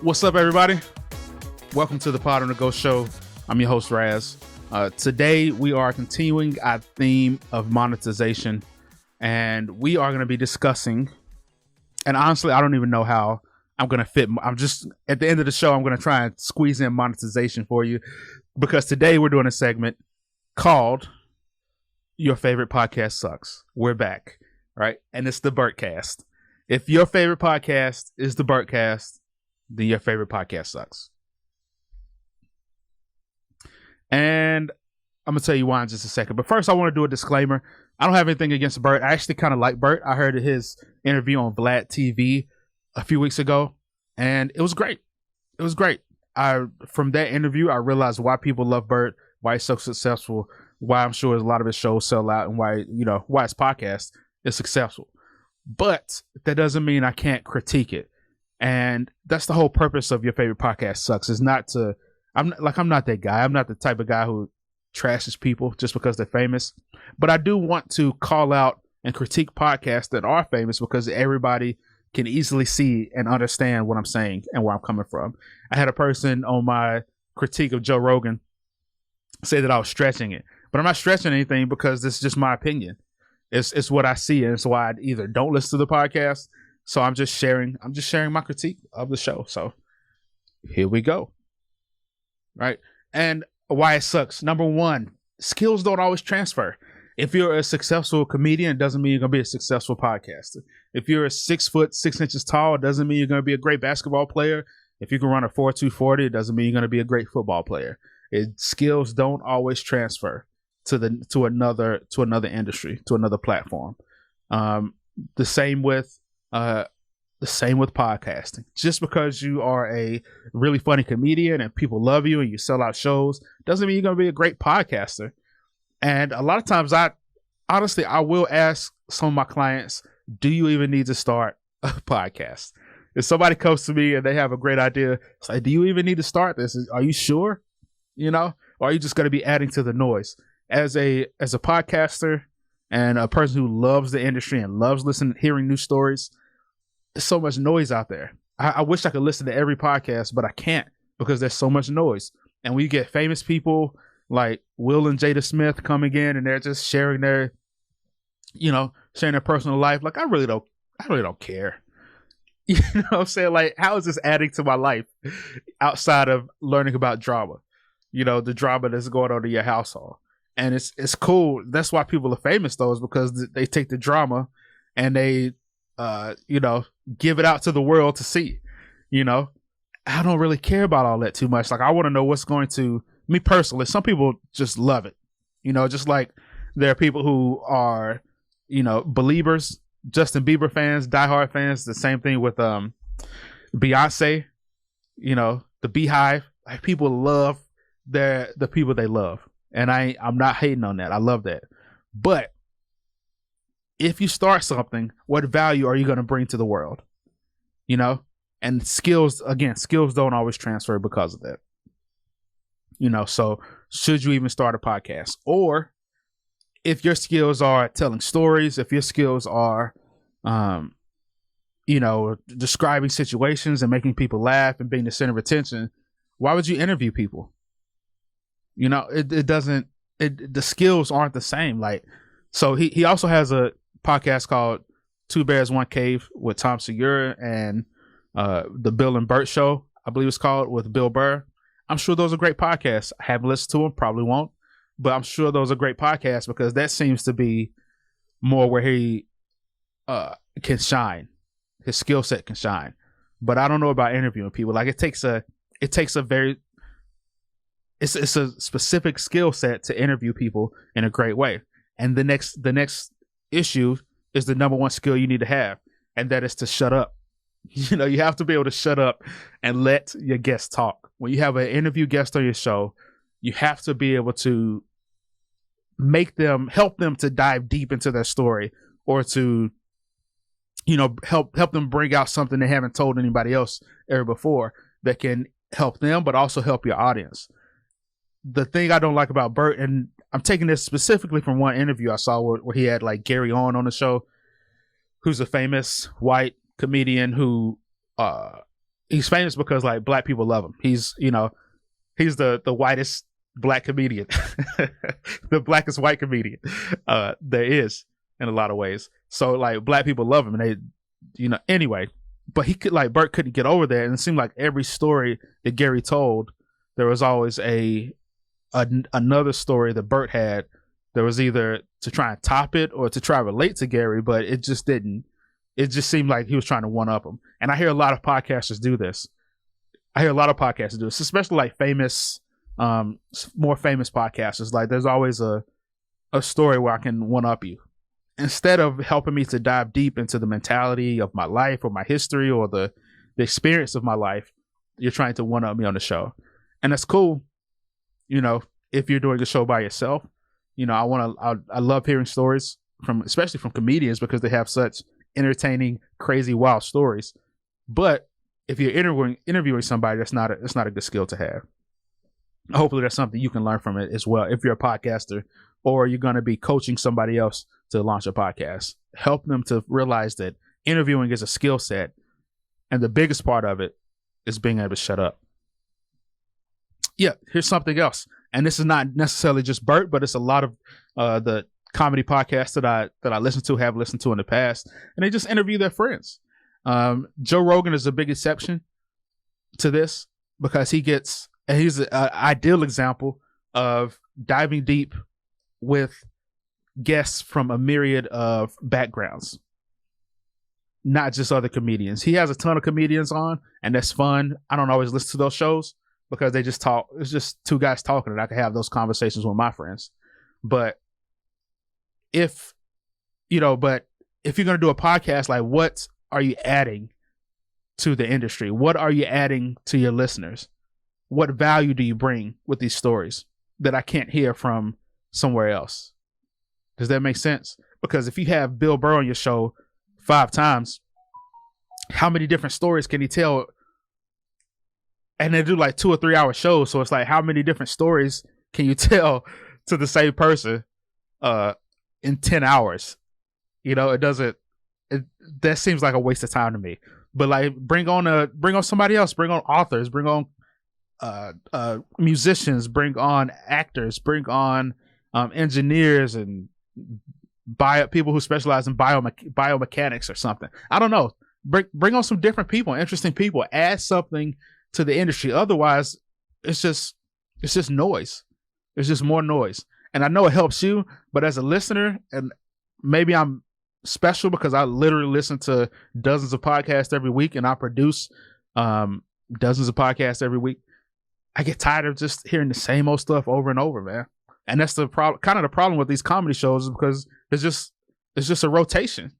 What's up, everybody? Welcome to the Podonthego show. I'm your host, Raz. Today, we are continuing our theme of monetization, and we are going to be discussing, and honestly, I don't even know how I'm going to fit. I'm just, at the end of the show, I'm going to try and squeeze in monetization for you, because today we're doing a segment called Your Favorite Podcast Sucks. We're back, right? And it's the Bertcast. If your favorite podcast is the Bertcast, then your favorite podcast sucks. And I'm going to tell you why in just a second. But first, I want to do a disclaimer. I don't have anything against Bert. I actually kind of like Bert. I heard his interview on Vlad TV a few weeks ago, and it was great. It was great. From that interview, I realized why people love Bert, why he's so successful, why I'm sure a lot of his shows sell out, and why his podcast is successful. But that doesn't mean I can't critique it. And that's the whole purpose of Your Favorite Podcast Sucks, is not to, I'm not that guy. I'm not the type of guy who trashes people just because they're famous. But I do want to call out and critique podcasts that are famous, because everybody can easily see and understand what I'm saying and where I'm coming from. I had a person on my critique of Joe Rogan say that I was stretching it, but I'm not stretching anything, because this is just my opinion. It's what I see, and it's why I either don't listen to the podcast. So I'm just sharing my critique of the show. So here we go. Right. And why it sucks. Number one, skills don't always transfer. If you're a successful comedian, it doesn't mean you're going to be a successful podcaster. If you're 6 foot 6 inches tall, it doesn't mean you're going to be a great basketball player. If you can run a 4.240, it doesn't mean you're going to be a great football player. Skills don't always transfer to another industry, to another platform. The same with podcasting. Just because you are a really funny comedian and people love you and you sell out shows doesn't mean you're going to be a great podcaster. And a lot of times I will ask some of my clients, do you even need to start a podcast? If somebody comes to me and they have a great idea, it's like, do you even need to start this? Are you sure? Or are you just going to be adding to the noise? As a podcaster and a person who loves the industry and loves hearing new stories, there's so much noise out there. I wish I could listen to every podcast, but I can't, because there's so much noise. And we get famous people like Will and Jada Smith coming in, and they're just sharing their personal life. Like, I really don't care. You know what I'm saying? Like, how is this adding to my life outside of learning about drama? The drama that's going on in your household. And it's cool. That's why people are famous, though, is because they take the drama and they give it out to the world to see. I don't really care about all that too much. Like, I want to know what's going to, me personally, some people just love it. Just like there are people who are, believers, Justin Bieber fans, diehard fans. The same thing with Beyonce, the Beehive. Like, people love the people they love. And I'm not hating on that. I love that. But if you start something, what value are you going to bring to the world? And skills don't always transfer because of that. So should you even start a podcast? Or if your skills are telling stories, if your skills are, describing situations and making people laugh and being the center of attention, why would you interview people? The skills aren't the same. Like, so he also has a podcast called Two Bears, One Cave with Tom Segura, and the Bill and Bert Show, I believe it's called, with Bill Burr. I'm sure those are great podcasts. I haven't listened to them, probably won't, but I'm sure those are great podcasts, because that seems to be more where he can shine. His skill set can shine. But I don't know about interviewing people. Like, it's a specific skill set to interview people in a great way. And the next issue is the number one skill you need to have, and that is to shut up. You have to be able to shut up and let your guests talk. When you have an interview guest on your show, you have to be able to help them to dive deep into their story, or to, help them bring out something they haven't told anybody else ever before, that can help them, but also help your audience. The thing I don't like about Bert, and I'm taking this specifically from one interview I saw where he had like Gary on the show, who's a famous white comedian who he's famous because like black people love him. He's he's the whitest black comedian, the blackest white comedian there is in a lot of ways. So like black people love him, and they anyway. But he could Bert couldn't get over there, and it seemed like every story that Gary told, there was always another story that Bert had. There was either to try and top it or to try to relate to Gary, but it just didn't. It just seemed like he was trying to one up him. And I hear a lot of podcasters do this. Especially like famous, more famous podcasters. Like there's always a story where I can one up you. Instead of helping me to dive deep into the mentality of my life or my history or the experience of my life, you're trying to one up me on the show. And that's cool. If you're doing a show by yourself, I love hearing stories especially from comedians, because they have such entertaining, crazy, wild stories. But if you're interviewing somebody, that's not a good skill to have. Hopefully that's something you can learn from it as well. If you're a podcaster or you're going to be coaching somebody else to launch a podcast, help them to realize that interviewing is a skill set. And the biggest part of it is being able to shut up. Yeah, here's something else. And this is not necessarily just Bert, but it's a lot of the comedy podcasts that I have listened to in the past. And they just interview their friends. Joe Rogan is a big exception to this, because he's an ideal example of diving deep with guests from a myriad of backgrounds, not just other comedians. He has a ton of comedians on, and that's fun. I don't always listen to those shows because they just talk. It's just two guys talking, and I can have those conversations with my friends. But if you're going to do a podcast, like, what are you adding to the industry? What are you adding to your listeners? What value do you bring with these stories that I can't hear from somewhere else? Does that make sense? Because if you have Bill Burr on your show 5 times, how many different stories can he tell? And they do like 2 or 3 hour shows. So it's like, how many different stories can you tell to the same person in 10 hours? That seems like a waste of time to me. But like, bring on somebody else, bring on authors, bring on musicians, bring on actors, bring on engineers and people who specialize in biomechanics or something. I don't know. Bring on some different people, interesting people. Add something to the industry. Otherwise, it's just noise. It's just more noise. And I know it helps you, but as a listener, and maybe I'm special because I literally listen to dozens of podcasts every week, and I produce dozens of podcasts every week. I get tired of just hearing the same old stuff over and over, man. And that's the problem. Kind of the problem with these comedy shows is because it's just a rotation,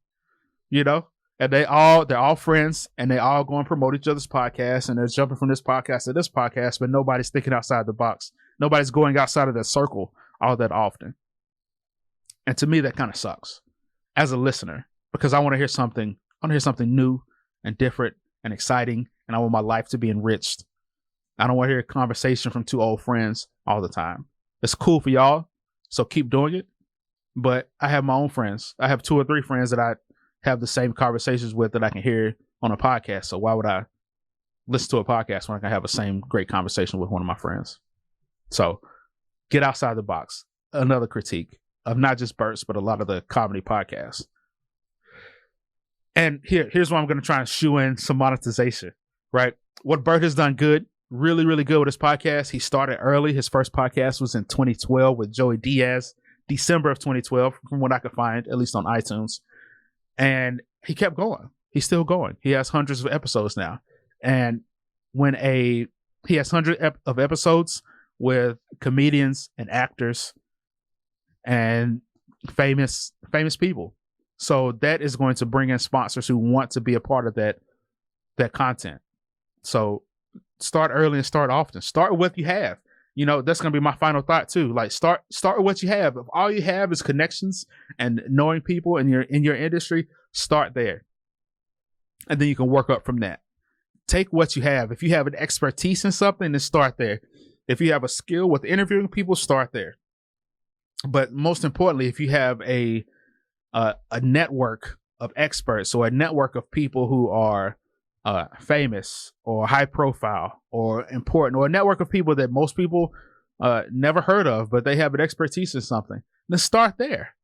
And they're all friends, and they all go and promote each other's podcasts, and they're jumping from this podcast to this podcast, but nobody's thinking outside the box. Nobody's going outside of that circle all that often. And to me, that kind of sucks as a listener, because I want to hear something new and different and exciting, and I want my life to be enriched. I don't want to hear a conversation from 2 old friends all the time. It's cool for y'all, so keep doing it. But I have my own friends. I have 2 or 3 friends that I have the same conversations with that I can hear on a podcast. So why would I listen to a podcast when I can have the same great conversation with one of my friends? So get outside the box. Another critique of not just Bert's, but a lot of the comedy podcasts. And here's where I'm going to try and shoe in some monetization, right? What Bert has done good, really, really good with his podcast. He started early. His first podcast was in 2012 with Joey Diaz, December of 2012, from what I could find, at least on iTunes. And he kept going. He's still going. He has hundreds of episodes now. And he has hundreds of episodes with comedians and actors and famous people. So that is going to bring in sponsors who want to be a part of that content. So start early and start often. Start with what you have. That's going to be my final thought too. Like start with what you have. If all you have is connections and knowing people in your industry, start there. And then you can work up from that. Take what you have. If you have an expertise in something, then start there. If you have a skill with interviewing people, start there. But most importantly, if you have a network of experts or a network of people who are famous or high profile or important, or a network of people that most people never heard of, but they have an expertise in something, then start there.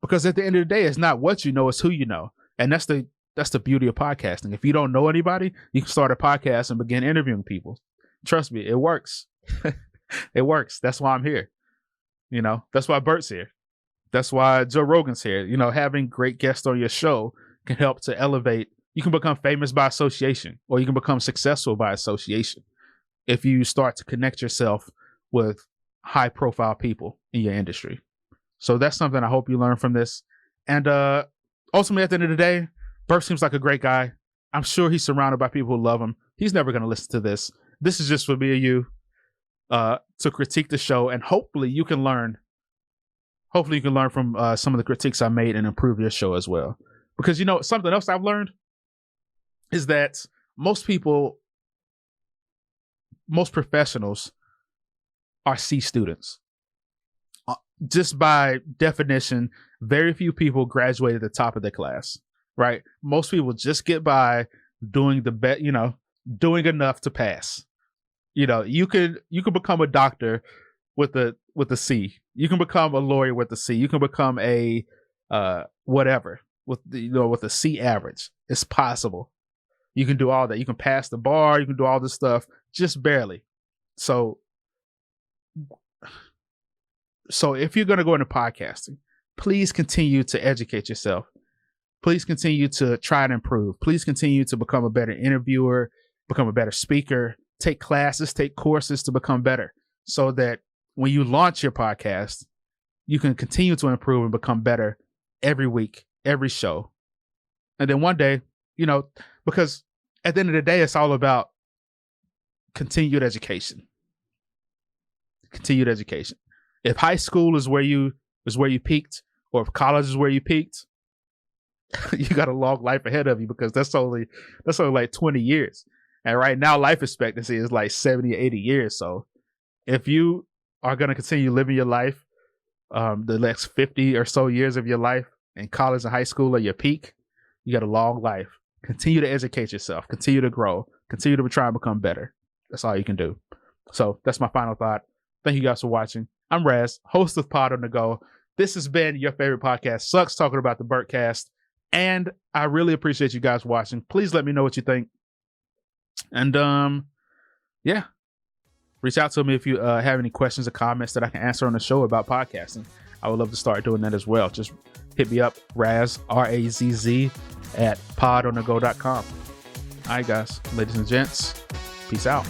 Because at the end of the day, it's not what you know, it's who you know. And that's the beauty of podcasting. If you don't know anybody, you can start a podcast and begin interviewing people. Trust me, it works. It works. That's why I'm here. That's why Bert's here. That's why Joe Rogan's here. Having great guests on your show can help to elevate. You can become famous by association, or you can become successful by association if you start to connect yourself with high profile people in your industry. So that's something I hope you learn from this. And ultimately, at the end of the day, Bert seems like a great guy. I'm sure he's surrounded by people who love him. He's never going to listen to this. This is just for me and you to critique the show, and hopefully you can learn. Hopefully you can learn from some of the critiques I made and improve your show as well. Because something else I've learned is that most professionals are C students. Just by definition, very few people graduate at the top of their class, right? Most people just get by doing doing enough to pass. You could become a doctor with a C. You can become a lawyer with a C. You can become a whatever with a C average. It's possible. You can do all that. You can pass the bar. You can do all this stuff just barely. So if you're going to go into podcasting, please continue to educate yourself. Please continue to try and improve. Please continue to become a better interviewer, become a better speaker, take classes, take courses to become better, so that when you launch your podcast, you can continue to improve and become better every week, every show. And then one day, because at the end of the day, it's all about continued education. Continued education. If high school is where you peaked, or if college is where you peaked, you got a long life ahead of you, because that's only like 20 years. And right now, life expectancy is like 70 or 80 years. So if you are going to continue living your life, the next 50 or so years of your life, and college and high school are your peak, you got a long life. Continue to educate yourself. Continue to grow. Continue to try and become better. That's all you can do. So that's my final thought. Thank you guys for watching. I'm Raz, host of Pod on the Go. This has been your favorite podcast, Sucks, talking about the Bertcast. And I really appreciate you guys watching. Please let me know what you think. And yeah, reach out to me if you have any questions or comments that I can answer on the show about podcasting. I would love to start doing that as well. Just hit me up, Raz, RAZZ, at podonthego.com. All right, guys, ladies and gents, peace out.